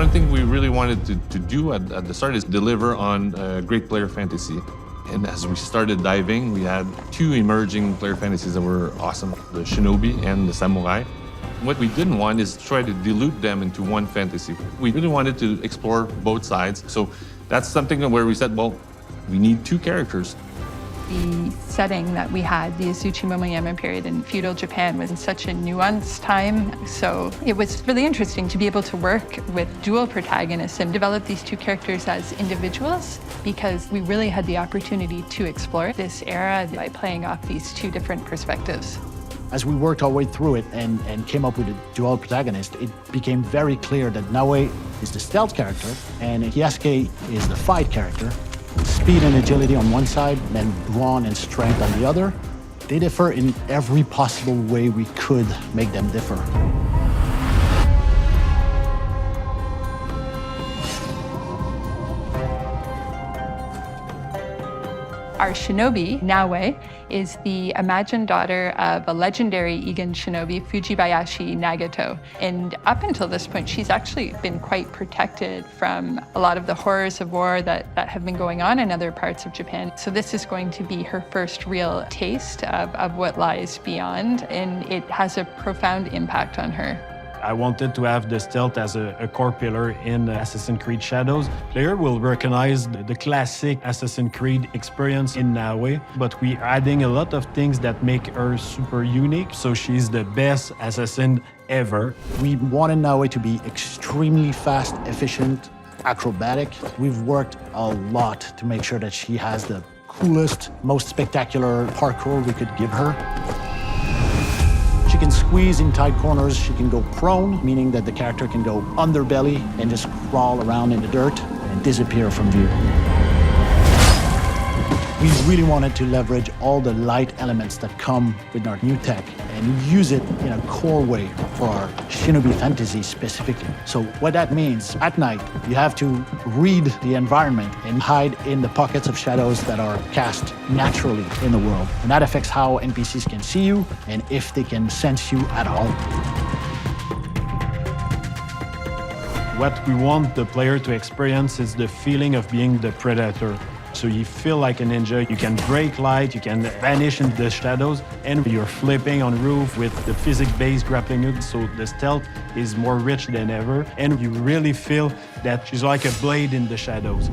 One thing we really wanted to do at the start is deliver on great player fantasy. And as we started diving, we had two emerging player fantasies that were awesome, the Shinobi and the Samurai. What we didn't want is try to dilute them into one fantasy. We really wanted to explore both sides. So that's something where we said, well, we need two characters. The setting that we had, the Azuchi Momoyama period in feudal Japan, was in such a nuanced time. So it was really interesting to be able to work with dual protagonists and develop these two characters as individuals, because we really had the opportunity to explore this era by playing off these two different perspectives. As we worked our way through it and came up with a dual protagonist, it became very clear that Naoe is the stealth character and Yasuke is the fight character. Speed and agility on one side, then brawn and strength on the other. They differ in every possible way we could make them differ. Our shinobi, Naoe, is the imagined daughter of a legendary Egan shinobi, Fujibayashi Nagato. And up until this point, she's actually been quite protected from a lot of the horrors of war that have been going on in other parts of Japan. So this is going to be her first real taste of what lies beyond, and it has a profound impact on her. I wanted to have the stealth as a core pillar in Assassin's Creed Shadows. Player will recognize the classic Assassin's Creed experience in Naoe, but we're adding a lot of things that make her super unique, so she's the best assassin ever. We wanted Naoe to be extremely fast, efficient, acrobatic. We've worked a lot to make sure that she has the coolest, most spectacular parkour we could give her. She can squeeze in tight corners. She can go prone, meaning that the character can go underbelly and just crawl around in the dirt and disappear from view. We really wanted to leverage all the light elements that come with our new tech and use it in a core way for our Shinobi fantasy specifically. So what that means, at night, you have to read the environment and hide in the pockets of shadows that are cast naturally in the world. And that affects how NPCs can see you and if they can sense you at all. What we want the player to experience is the feeling of being the predator. So you feel like a ninja, you can break light, you can vanish into the shadows, and you're flipping on roof with the physics-based grappling hook, so the stealth is more rich than ever, and you really feel that she's like a blade in the shadows.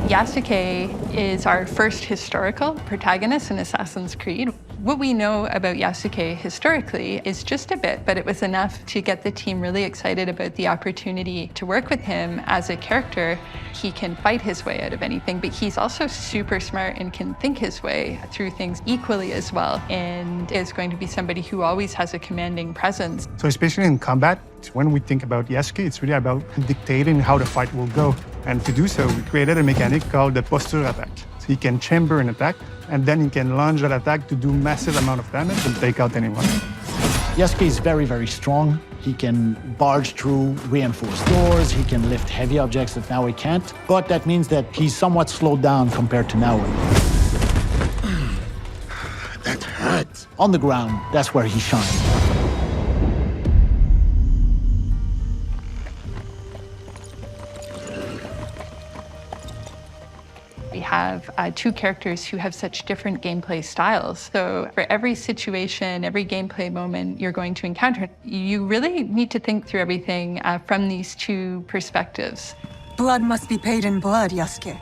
Yasuke is our first historical protagonist in Assassin's Creed. What we know about Yasuke historically is just a bit, but it was enough to get the team really excited about the opportunity to work with him as a character. He can fight his way out of anything, but he's also super smart and can think his way through things equally as well, and is going to be somebody who always has a commanding presence. So especially in combat, when we think about Yasuke, it's really about dictating how the fight will go. And to do so, we created a mechanic called the posture attack. So he can chamber an attack, and then he can launch that attack to do massive amount of damage and take out anyone. Yasuke is very, very strong. He can barge through reinforced doors. He can lift heavy objects that Naoe can't. But that means that he's somewhat slowed down compared to Naoe. That hurts. On the ground, that's where he shines. We have two characters who have such different gameplay styles. So for every situation, every gameplay moment you're going to encounter, you really need to think through everything from these two perspectives. Blood must be paid in blood, Yasuke.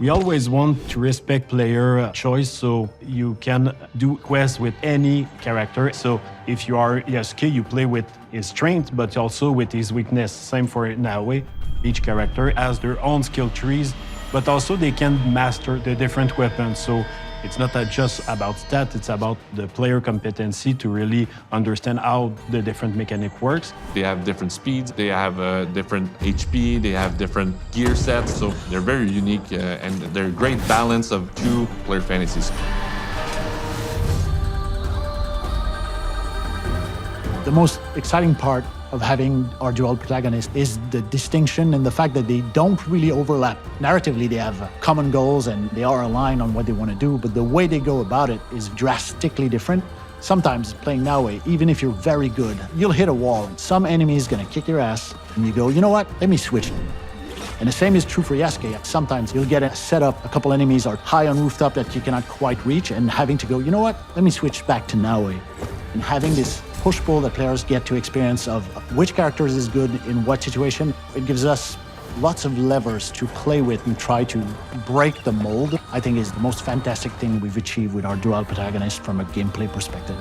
We always want to respect player choice, so you can do quests with any character. So if you are Yasuke, you play with his strength, but also with his weakness. Same for Naoe. Each character has their own skill trees, but also they can master the different weapons. So it's not just about stats, it's about the player competency to really understand how the different mechanic works. They have different speeds, they have different HP, they have different gear sets, so they're very unique and they're a great balance of two player fantasies. The most exciting part of having our dual protagonist is the distinction and the fact that they don't really overlap. Narratively, they have common goals and they are aligned on what they want to do, but the way they go about it is drastically different. Sometimes playing Naoe, even if you're very good, you'll hit a wall and some enemy is gonna kick your ass and you go, you know what, let me switch. And the same is true for Yasuke. Sometimes you'll get a setup, a couple enemies are high on rooftop that you cannot quite reach and having to go, you know what, let me switch back to Naoe. And having this push-pull that players get to experience of which characters is good in what situation, it gives us lots of levers to play with and try to break the mold, I think is the most fantastic thing we've achieved with our dual protagonist from a gameplay perspective.